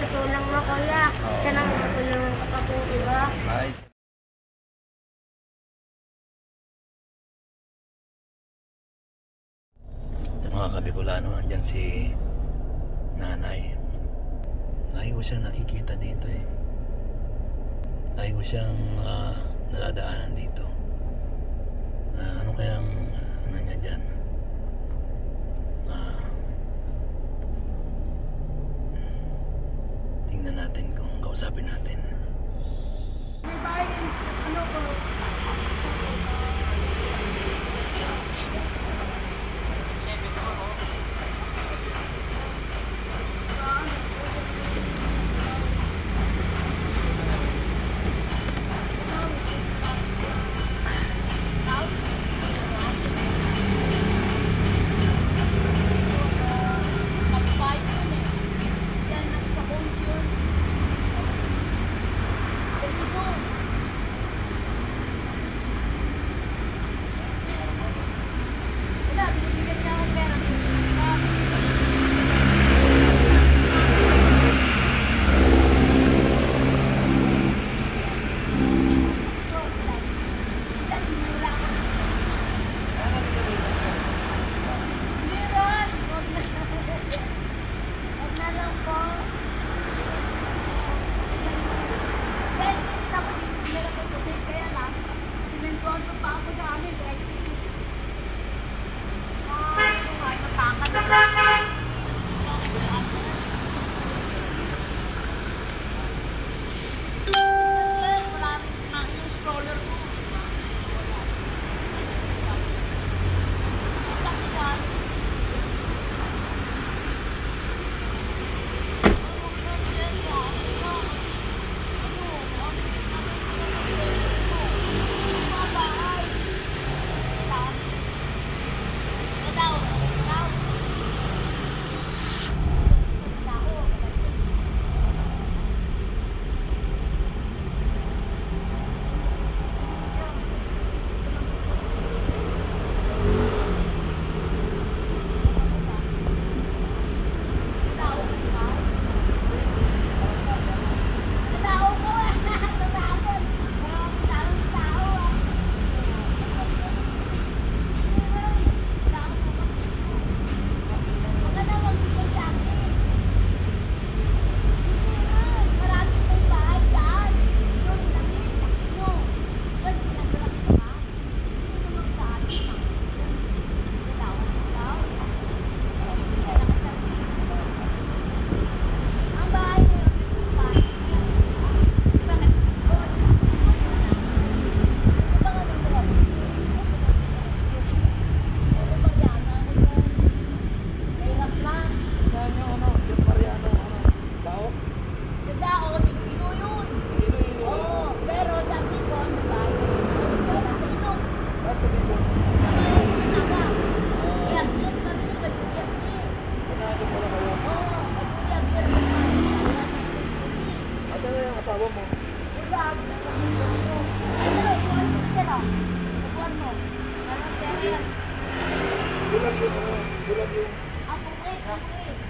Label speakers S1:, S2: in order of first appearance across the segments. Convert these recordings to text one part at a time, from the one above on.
S1: sa tulang mo, kuya. Siya nang matulungan ka pa po, diba?
S2: Ay. Mga Kabicolano, andyan si nanay. Lagi ko siyang nakikita dito eh. Lagi ko siyang nadadaanan dito. Ano kayang ano niya dyan? Tingnan natin kung kausapin natin.
S1: May bayan, ano ko?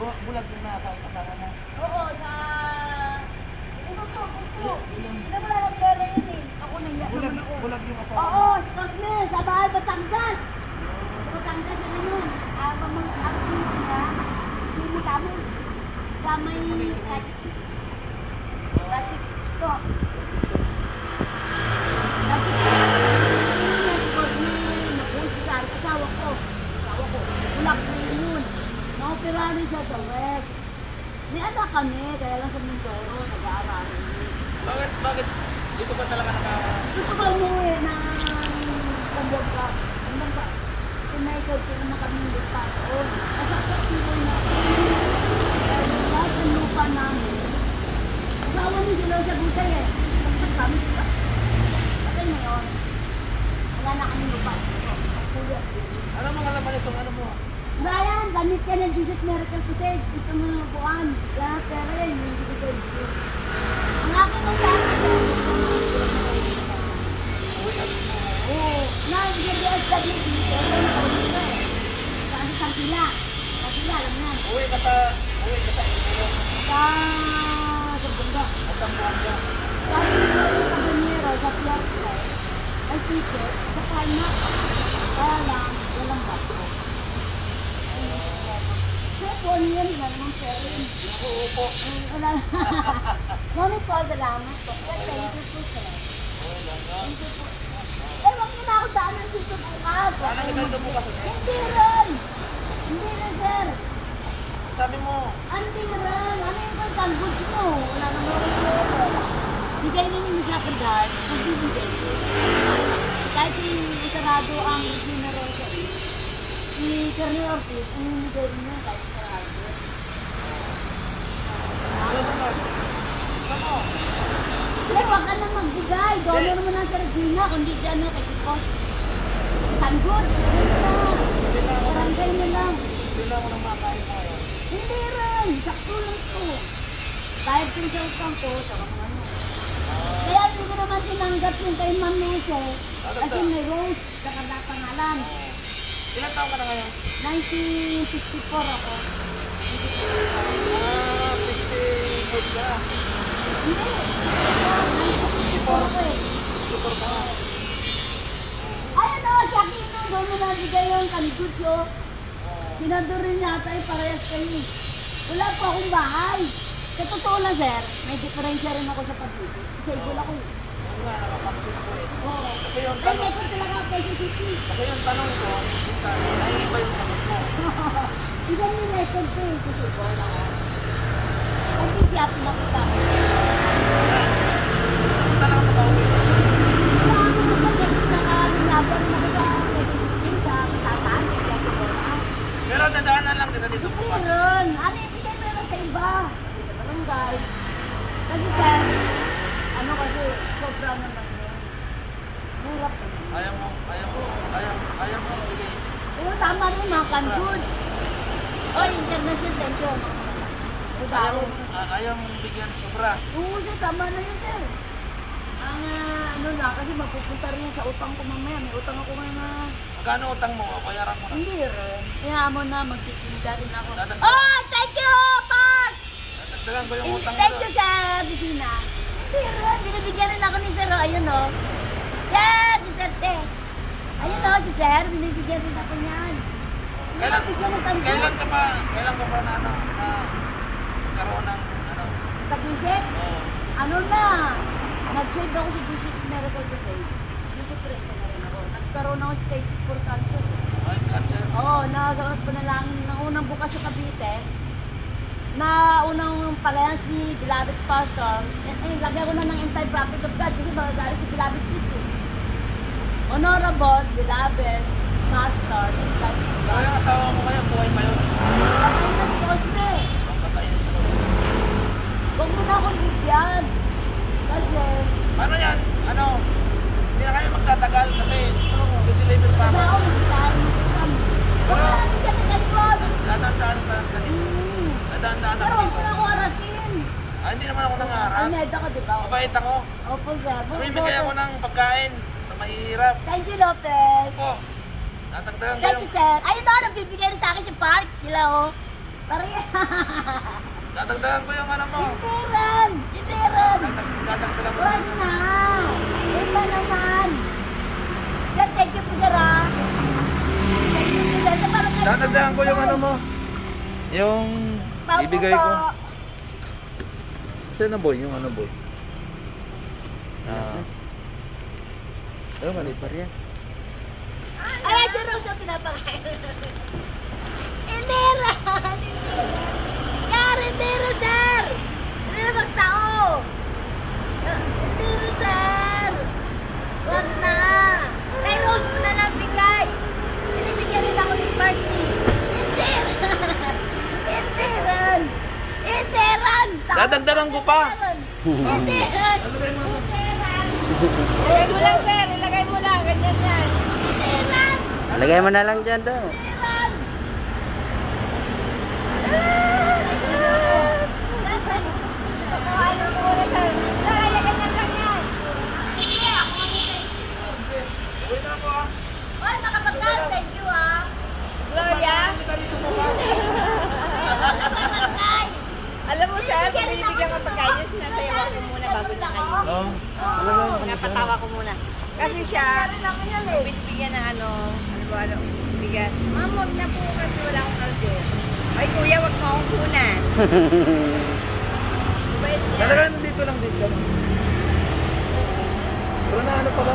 S2: Bulag yung nasa kasama mo?
S1: Oo, sa... Ito po. Hindi mo lang pera yun eh. Ako naiyak naman ako.
S2: Bulag yung kasama mo?
S1: Oo, sa bahay Batangas. Sa Batangas na yun. Ang niya, hindi kami. Sa may... Ito. Asawa ko. Bulag na yun. Naopera rin siya sa West. May anak kami, kaya lang sa Mindoro, nag-aaralan.
S2: Bakit? Dito ba talaga
S1: Gusto ko umuwi ng Kamboga. Hanggang ba? United ko naman kami ng lupa doon. Kasi ako sinuwi na ako. Kaya lahat ng lupa namin. Asawa niyo sila sa gutay eh. Nagpat kami sila. Kasi ngayon, wala na kami lupa.
S2: Ano mga laman itong ano mo?
S1: Brian, gamit ka ng digit miracle footage. Ito mga buwan. Lahat pera rin. Yung digit footage. Ang akin ang sabi ko. Oo. Na-DSW dito. Ito na ako dito eh. Saan sa Santila. Santila, alam yan.
S2: Uwi ka sa ito.
S1: Sa... ticket, sakay na. Kaya lang, walang bato. Kaya po, ano yan, wala namang pera yun.
S2: Uupo.
S1: Wala. Ngunit po, salamat po. Thank you po, sir. Thank you po. Eh, wag mo na ako daanan dito bukas.
S2: Ano kita dito bukas?
S1: Hindi rin. Hindi rin, sir.
S2: Sabi mo,
S1: Hindi rin. Ano yung pagkanggod mo? Wala namang pera. Bigay na niyo sa akin dahil. Magbibigay. Kahit sarado ang general sa si Colonel Ortiz, ang bigay niya kahit sarado.
S2: ano naman? Ano?
S1: Eh, wag ka na magbigay. Dollar mo na sa Regina, kundi dyan na kay Kiko. Tanggod. Barangay mo lang.
S2: Hindi na ako nang makain mo ngayon.
S1: Hindi rin. Sakto lang to. Dahil kung sa utang ko, saka mo ano. Kaya hindi ko naman tinanggap yung kay Ma'am Luce. Kasi may rose, saka na pangalan.
S2: Ilan taon ka na ngayon?
S1: 1964 ako.
S2: 54 ka.
S1: Hindi. 1964 ako eh.
S2: 54 ka.
S1: Ayun o, si Aquino, doon mo nabigay yung kanigod yun. Sinado rin yata yung parehas kayo. Wala po akong bahay. Sa totoo lang, sir, may diferensya rin ako sa pag-ibig. Kasi ibol ako eh.
S2: Yun nga, nakapansin ko eh.
S1: Oo.
S2: Kasi yung
S1: Ay,
S2: tanong,
S1: meron talaga ako kay CCC.
S2: kasi yung tanong ko, minsan, naiiba yung sagot mo.
S1: Hindi mo record ko eh, kasi ibol ako. Kasi siya pinakita ko.
S2: Punta na ako makauwi.
S1: Wala ako naman kasi nakalaban na ko sa CCC sa tataan. Kaya ibol ako.
S2: Pero dadaanan lang kita dito bukas.
S1: Meron. Ano yung bigay mo naman sa iba? Sa barangay. Kasi sir, ano kasi, sobrang naman yun. Murap naman.
S2: Ayaw mo bigay.
S1: Oo, tama rin mga kanjud. Oy, international thank you.
S2: Ayaw mo bigyan sobra.
S1: Oo, sir, tama na yun, sir. Ang ano na, kasi mapupunta rin yan sa utang ko mamaya. May utang ako ngayon na...
S2: Magkano utang mo? Bayaran mo na.
S1: Hindi rin. Kaya mo na, magtitinda rin ako.
S2: Dadagdag.
S1: Oh, thank you, Park!
S2: Dagdagan ko yung utang mo.
S1: Thank you, sir, Bisina. Sir, binibigyan rin ako ni Sir, ayun o. Sir, si Sir Te. Ayun o, si Sir, binibigyan rin ako niyan. Binibigyan ng tanggol.
S2: Kailan ka pa na ano, na karoon ng ano?
S1: Pag-isip,
S2: Oo.
S1: ano na, nag-save ako sa Bishop Miracle to Save. Bishop Rest na rin ako. Nagkaroon ako sa stage 4 cancer.
S2: Ay, cancer.
S1: Oo, nakasagot pa na lang ng unang bukas sa Cavite. Na unang palayan si Beloved Pastor. Lagyan ko na ng anti-prophet of God kasi magagalit si Beloved Pitch eh. Honorable, Beloved Pastor.
S2: Pero yung asawa mo ngayon, buhay pa yun.
S1: Lagyan na si Cosme.
S2: Ang patayin sa Lord.
S1: Huwag mo na akong bigyan. Kasi,
S2: Paano yan? Ano? Hindi na kayo magtatagal kasi deliver pa
S1: kasi
S2: ako.
S1: ako nagsasabi mo kami. Wala namin ka na kalikod.
S2: Dadaan-daan pa ka dito. Dadaan-daan
S1: Pero
S2: ako
S1: huwag
S2: dito.
S1: mo na ako harasin.
S2: Hindi naman ako nangaras.
S1: Ay, neda ka, di ba?
S2: Mabait ako.
S1: Opo, sir.
S2: Bumibigay ako ng pagkain sa mahirap.
S1: Thank you, Lopez.
S2: Opo. Tatagdagan ko
S1: Thank
S2: yung...
S1: you, sir. Ayun na, nagbibigay rin sa akin si Park. Sila, oh. Pareha.
S2: Tatagdagan ko yung ano mo.
S1: Interan. Interan.
S2: Tatagdagan ko sa...
S1: Huwag na. Iba naman. Sir, thank you po, sir, ah. Thank you po, sir. Sa parang
S2: Tatagdagan ko yung ano mo. Yung
S1: Paupo
S2: ibigay
S1: po.
S2: ko. Saan na boy? Yung ano boy? Ano mali pa rin?
S1: Ay, sir, Rose, ang pinapakain. Interan. Sir, Interan, sir. Hindi na magtao. Interan, sir. Huwag na. Kay Rose mo na lang bigay. Binibigyan rin ako ni Marty. Interan. Interan. Interan.
S2: Dadagdagan ko pa.
S1: Interan. Interan.
S3: Ilagay mo lang, sir. Ilagay mo lang. Ganyan yan.
S1: Interan.
S4: Lagay mo na lang dyan daw.
S1: Interan.
S3: Ano mo muna, sir. Sir, ganyan lang yan.
S1: Sige, ako ang
S2: Uwi na ako ah.
S1: Oy, nakapagkaan. Thank you, ah.
S3: Gloria,
S2: Kita dito bukas.
S1: Nakapagkaan.
S3: alam mo, sir, pag binibigyan ka pagkain, sinasayawan ko muna bago na kayo.
S2: Oo.
S3: Napatawa ko muna. Kasi siya, bigyan ng ano ba, bigas. Ma'am, huwag na po kasi wala akong kaldo. Ay, kuya, wag mo akong kunan.
S2: Talaga nandito lang din siya. Pero na ano pala,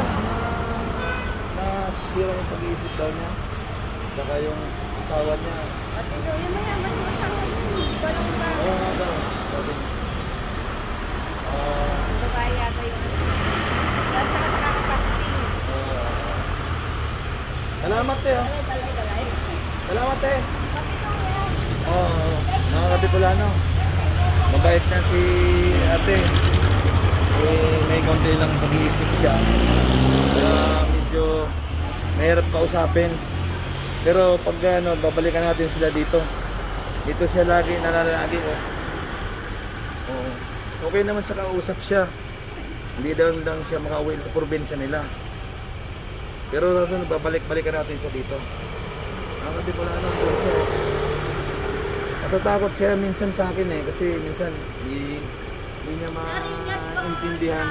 S2: nasira yung pag-iisip daw niya. Saka yung asawa niya.
S3: Pati daw, yung mayaman yung asawa niya. Balong ba?
S2: Oo nga daw. Sabi.
S3: Babae yata yung ano. Dahil saka sa kakapasting.
S2: Salamat eh. Oh.
S3: Balay.
S2: Salamat eh.
S3: Pati daw yan.
S2: Oo, mga Kabipulano. Mabait na si ate. May konti lang pag-iisip siya. Kaya medyo mahirap kausapin. Pero pag ano, babalikan natin sila dito. Dito siya lagi nalalagi. Oo. Okay naman sa kausap siya. Hindi daw lang siya makauwi sa probinsya nila. Pero babalik-balikan natin siya dito. Ang Kabipulano po siya. Natatakot siya minsan sa akin eh. Kasi minsan hindi niya maintindihan.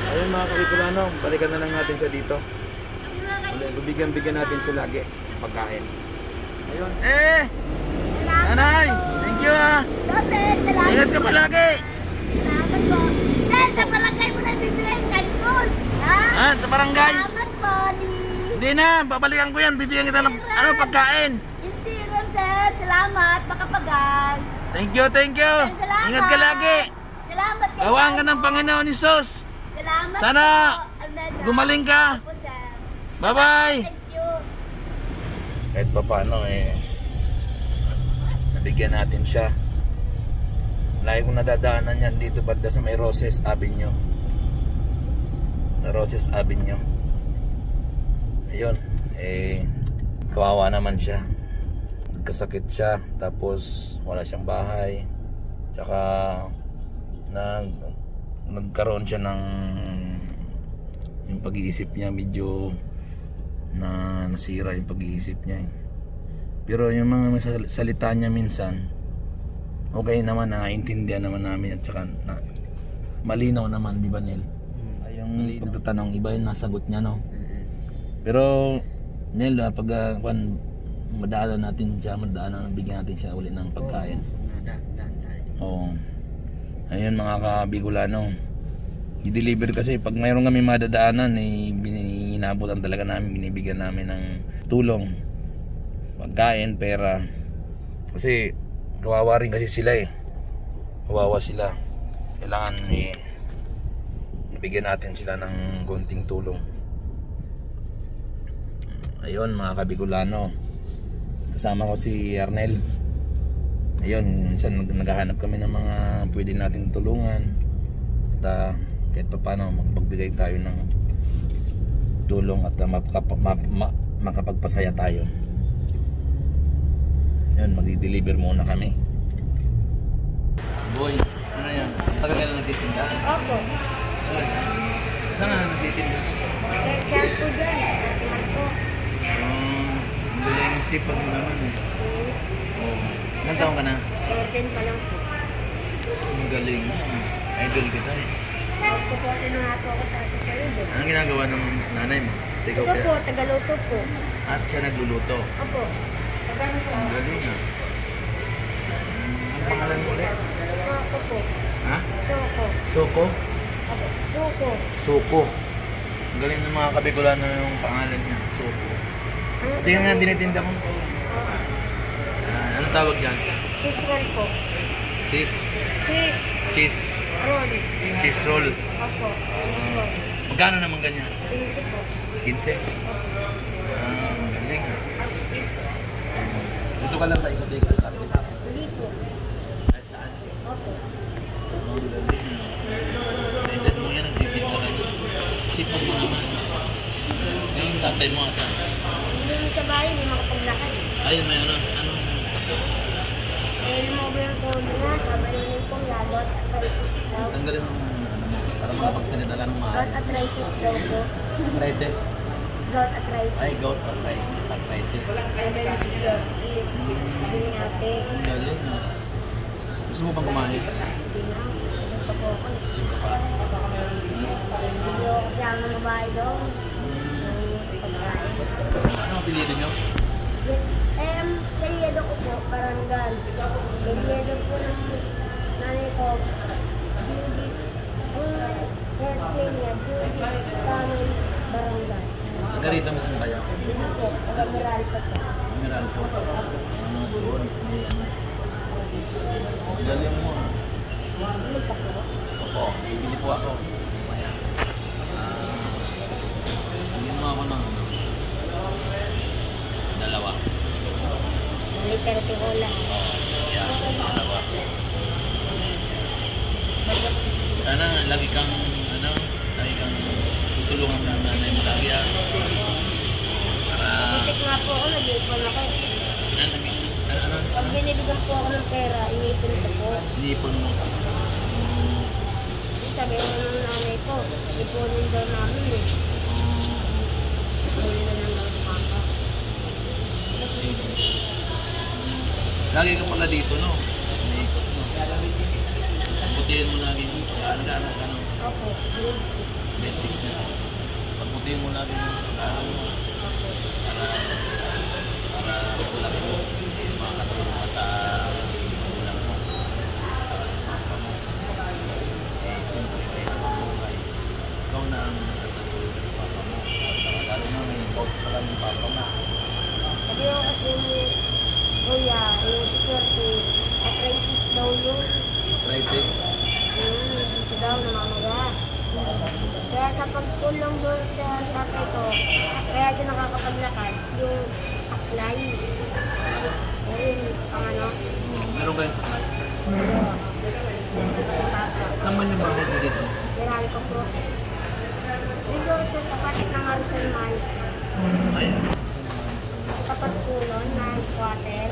S2: Ayun mga Kabipulano, balikan na lang natin siya dito. Bibigyan natin siya lagi pagkain. Ayun. Nanay! Thank you ah! Ingat ka palagi!
S1: Salamat po. Dahil sa barangay mo na bibigay kanyon. Ha?
S2: Sa barangay?
S1: Salamat po, ni.
S2: Hindi na, babalikan ko yan. Bibigyan kita ng pagkain.
S1: Hindi rin, sir. Salamat. Makapagal.
S2: Thank you.
S1: Salamat.
S2: Ingat ka lagi.
S1: Salamat.
S2: Gawaan ka ng Panginoon ni Sos.
S1: Salamat
S2: Sana
S1: po, Almeda.
S2: gumaling ka.
S1: Opo, sir.
S2: Bye-bye.
S1: Thank you.
S2: Kahit pa paano nabigyan natin siya. Lagi kong nadadaanan yan dito banda sa may Roses Avenue. Sa Roses Avenue. Ayun, kawawa naman siya. Nagkasakit siya, tapos wala siyang bahay. Tsaka nagkaroon siya ng yung pag-iisip niya, medyo nasira yung pag-iisip niya eh. Pero yung mga salita niya minsan okay naman, naiintindihan naman namin at saka malinaw naman, di ba Nel? Ay, yung pagtatanong iba yung nasagot niya, no? Pero Nel, pag madaanan natin siya, bigyan natin siya ulit ng pagkain. Oo. Ayun mga Kabigulano, i-deliver kasi pag mayroon kami madadaanan inabutan talaga namin, binibigyan namin ng tulong, pagkain, pera, kasi kawawa rin kasi sila eh. Kawawa sila. Kailangan bigyan natin sila ng konting tulong. Ayun mga Kabigulano, kasama ko si Arnel. Ayun, minsan naghahanap kami ng mga pwede nating tulungan. At kahit pa paano makapagbigay tayo ng tulong at makapagpasaya tayo. Yan, mag-deliver muna kami. Boy, ano yan? Tagal ka na nagtitinda?
S3: Opo.
S2: Saan ka na nagtitinda?
S3: Diyan po dyan.
S2: Ang galing sipag mo naman eh. Ilang taon ka na?
S3: 14 pa lang po.
S2: Ang galing. Idol kita eh.
S3: Magpo-14 na po ako sa susunod.
S2: Anong ginagawa ng nanay mo? Ikaw
S3: Ito po,
S2: kaya?
S3: tagaluto po.
S2: At siya nagluluto.
S3: Opo.
S2: Ang galing ah. Ang pangalan mo ulit?
S3: Soko po.
S2: Ha?
S3: Soko.
S2: Soko?
S3: Opo. Soko.
S2: Soko. Ang galing ng mga Kabigulano yung pangalan niya. Soko. Tingnan nga dinitinda mo. Anong tawag dyan?
S3: Cheese roll po.
S2: Sis?
S3: Cheese
S2: Cheese?
S3: roll.
S2: Cheese roll?
S3: Opo. Cheese roll.
S2: Magkano naman ganyan?
S3: 15 po.
S2: 15? Ang galing ah. Dito ka lang sa ikot-ikot sa kapitang.
S3: Hindi po.
S2: At saan?
S3: Opo.
S2: Ang galing ah. Edad mo yan, nagtitinda ka. Sipag mo naman. Yung tatay mo asan?
S3: Hindi sa bahay, hindi makapaglakad.
S2: Ayun, may anong sakit.
S3: Mobile phone nga, sabi nila pong lagot arthritis daw.
S2: Tanggalin mo para makapagsalita ka ng
S3: Gout
S2: maaari.
S3: arthritis daw po.
S2: Arthritis?
S3: Gout arthritis.
S2: Ay, gout arthritis.
S3: Sabi ni si Joe, sabi ni ate.
S2: Ang galing ah. Gusto mo bang kumain?
S3: Hindi na, isang pa po ako.
S2: Gusto ka pa?
S1: babae doon. Pagkain.
S2: Ano ang pilido nyo?
S1: Pilido ko po, Barangay. Pilido po ng nanay ko. Judy. Ang first name niya, Judy Kamin Barangay.
S2: Taga rito mismo kayo?
S1: Hindi po, taga-Meral pa po.
S2: Meral po. Doon. May ano. Galing mo.
S1: Hindi ka po.
S2: Opo, bibili po ako. Maya. Bigyan mo ako ng dalawa.
S1: Liter tikola.
S2: Yeah, dalawa. Sana lagi kang tutulungan ng nanay mo lagi para
S1: Muntik nga po ako, nag-iipon ako.
S2: ano
S1: Pag binibigyan po ako ng pera, iniipon ko po.
S2: iniipon mo.
S1: Sabi ko ng nanay ko, ipunin daw namin eh. Ipunin na lang ng papa.
S2: Lagi ka pala dito, no? Iniikot mo. Pagputihin mo lagi mo. Ano?
S1: Opo, grade
S2: Bed 6 na. Pagputihin mo lagi mo. Para wala mo. Makakatulong ka sa magulang mo. Para sa papa mo. Siyempre, may buhay. Ikaw na ang tatulong sa papa mo. Lalo na may coach pa lang yung papa mo.
S1: Sabi ko kasi ni Kuya, yung security, arthritis daw yun.
S2: Arthritis?
S1: Dito daw, namamaga. Kaya sa pagtulong doon sa tatay ko, kaya siya nakakapaglakad, yung saklay. Ayun, ang ano.
S2: Meron kayong sakit?
S1: Papa.
S2: Saan man yung bahay mo dito?
S1: Kailangan ko po. Dito sa tapat ng Marcel Man,
S2: Ayan.
S1: tapat po nun, na squatter.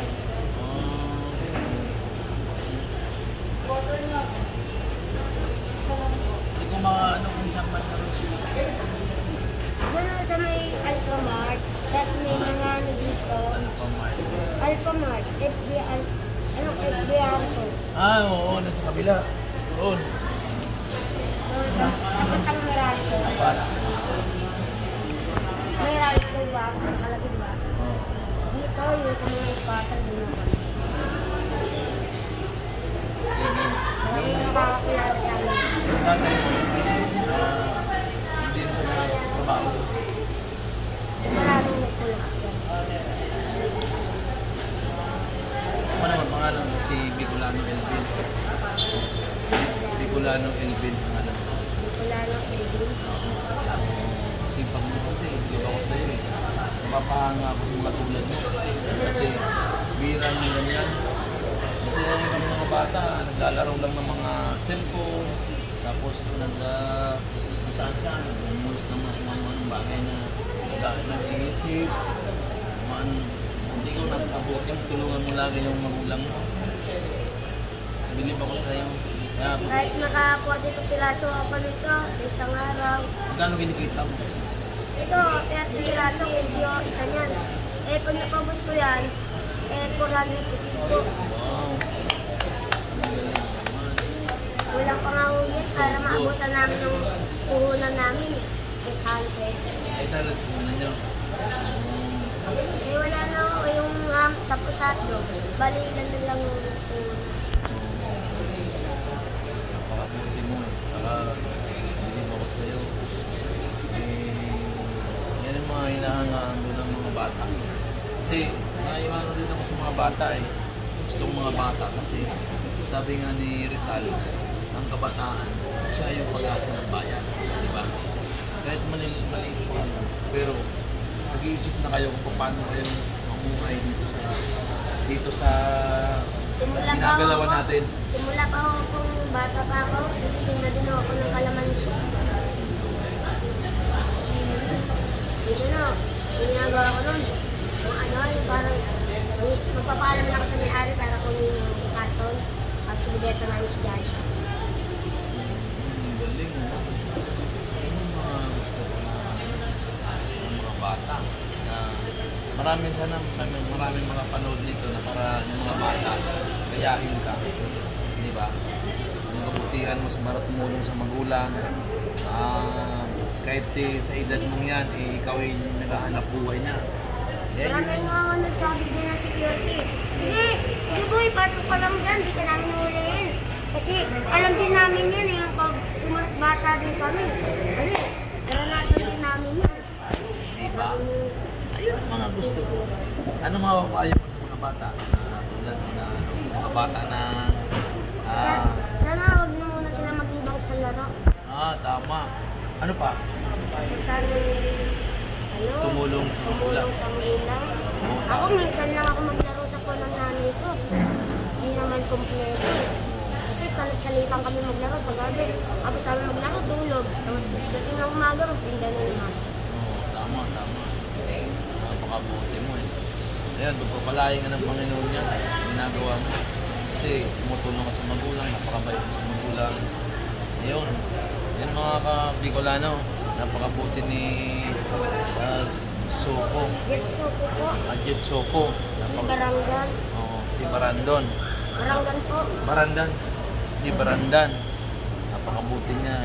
S2: Hindi ko mga ano kung saan man naroon.
S1: Doon sa may Alphamart, tapos may mga ano dito. Alphamart, anong FB Arso?
S2: Oo, nasa kabila. Doon.
S1: Tapat ang Meralco.
S2: Para.
S1: Meralco ba? Nakalagay ba? Dito, yung sa mga squatter, dito naman.
S2: Sige.
S1: May nakakakilala sa amin.
S2: Yung tatay mo, hindi na sila trabaho.
S1: Maraming nagtulak siya.
S2: Ano naman pangalan mo? Si Bicolano Elvin. Bicolano Elvin pangalan mo.
S1: Wala nang Edwin.
S2: Sipag mo kasi, hindi ba ako sa'yo eh. Napapahanga ako sa mga tulad mo. Kasi bira yung ganyan. Kasi kami mga bata, naglalaro lang ng mga cellphone. Tapos kung saan-saan, namulot ng mga bagay na nag-iitip. Hindi ko nakabuti, tulungan mo lagi yung magulang mo. Bilib ako sa'yo. Kaya,
S1: Kahit nakakuha dito piraso ako nito sa isang araw.
S2: magkano kinikita mo?
S1: Ito, 30 piraso, 15 isa niyan. Eh, pag napabos ko yan, 450 po.
S2: Wow. Ang galing naman.
S1: Kulang pa nga ho yan para maabutan namin yung puhunan namin. 800.
S2: Ay, talagang kunan niyo.
S1: Eh, wala na ho yung tapos atlo. Bali, ilan na lang yung puhunan.
S2: Napakabuti mo. Saka, bilib ako sa'yo. Yan ang mga hinahangaan doon ng mga bata. Kasi, naiwanan din ako sa mga bata eh. Gusto ng mga bata kasi, sabi nga ni Rizal, ang kabataan, siya yung pag-asa ng bayan. Di ba? Kahit maliit po, pero nag-iisip na kayo kung paano kayo mamuhay dito sa
S1: Simula pa
S2: ginagalawan
S1: ako,
S2: natin.
S1: simula pa ako kung bata pa ako, titignan din ako ng kalamansi. Dito na, ginagawa ko nun. Kung ano, yung parang magpapaalam na ako sa may-ari para kunin yung karton. Tapos bigyan na yung sigahan.
S2: Galing, ano? Yan yung mga gusto ko na ng mga bata na maraming mga panood dito na para yung mga bata gayahin ka, di ba? Yung kabutihan mo sa tumulong sa magulang, kahit sa edad mong yan, ikaw ay naghahanap buhay niya. Yan
S4: Marami
S2: yun.
S4: nga nagsabi din ng security. Sige, sige boy, pasok ka lang dyan, di ka namin huliin. Kasi alam din namin yan eh, pag sumunod bata din kami. Ano, karanasan din namin yan.
S2: Di ba? Ayun ang mga gusto ko. Ano mga papayo mo ng mga bata? Tulad na mga bata na
S4: Sana wag na muna sila maglibang sa laro.
S2: tama. Ano pa?
S4: Sana
S2: Tumulong sa magulang.
S4: tumulong sa magulang. Ako minsan lang ako maglaro sa phone ng nanay ko. Hindi naman kompleto. Kasi salit-salitan kami maglaro sa gabi. Tapos sabi maglaro, tulog. Tapos dating ng umaga, magtinda na naman.
S2: Oo, tama. Napakabuti mo eh. Ayan, pagpapalain ka ng Panginoon niya, ginagawa mo. Kasi tumutulong ka sa magulang, napakabait mo sa magulang. Ayun, yan mga ka-Bicolano, napakabuti ni Soko.
S4: Jetso ko po.
S2: Jet Soko.
S4: Si Barangan.
S2: Oo, si Barandon.
S4: Barangan po.
S2: Barandan. Si Barandan. Napakabuti niya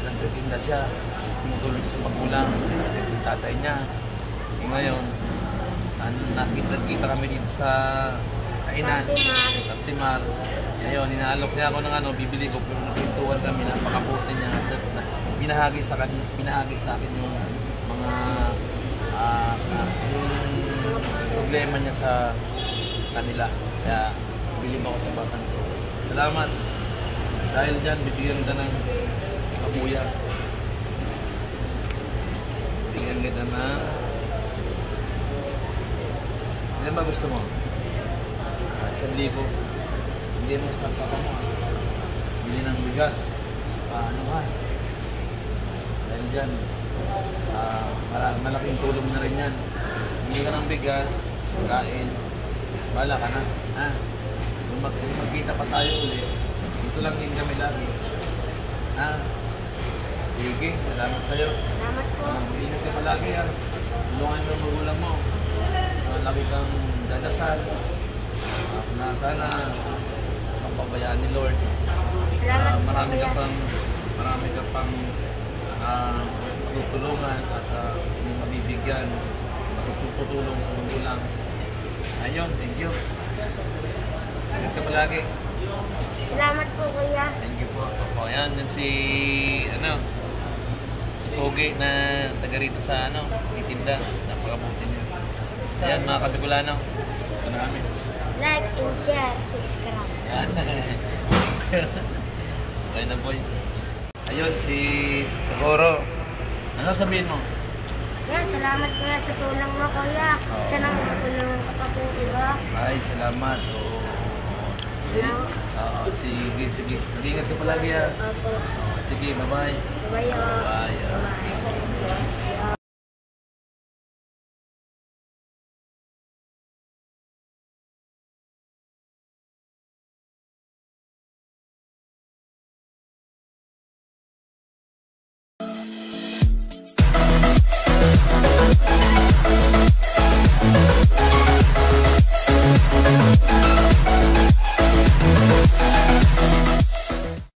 S2: nagtitinda siya. Tumutulong sa magulang. May sakit ng tatay niya. Ngayon, nakita kami dito sa Kainan. Timar. Ngayon, inaalok niya ako ng bibili ko. Pero napintuan kami. Napakabuti niya. Binahagi sa akin yung mga yung problema niya sa kanila. Kaya bili mo ako sa batang ko. Salamat. Dahil dyan, bibigyan kita ng kabuya. Bibigyan kita ng... Ano ba gusto mo? 1,000. Hindi mo sa papa mo. Bili ng bigas. Paano ka? Dahil dyan, malaking tulong na rin yan. Bili ka ng bigas, kain, bala ka na. Kung magkita pa tayo ulit, dito lang din kami lagi. Sige, salamat sa'yo.
S4: Salamat po.
S2: Ingat ka palagi ha. Tulungan mo ang magulang mo. Lagi kang dadasal. Na sana papabayaan ni Lord.
S4: Salamat po.
S2: Marami ka
S4: kuya.
S2: pang matutulungan at mabibigyan, matutulong sa magulang. Ayun, thank you. Ingat ka palagi.
S4: Salamat po kuya.
S2: Thank you po. Ayan, yan si Pogi na taga rito sa itinda. Napakabuti niya. Ayan, mga Kabicolano. Ito na kami.
S4: Like and share, subscribe.
S2: Okay na boy. Ayun, si Sagoro. Ano sabihin mo?
S4: Yan, salamat kuya sa tulong mo kuya.
S2: Oo.
S4: Sana matulungan ka pa po iba.
S2: Ay, salamat. Oo. Sige. Ingat ka palagi ha.
S4: Opo.
S2: Sige, bye-bye.
S4: Bye-bye.
S2: Bye.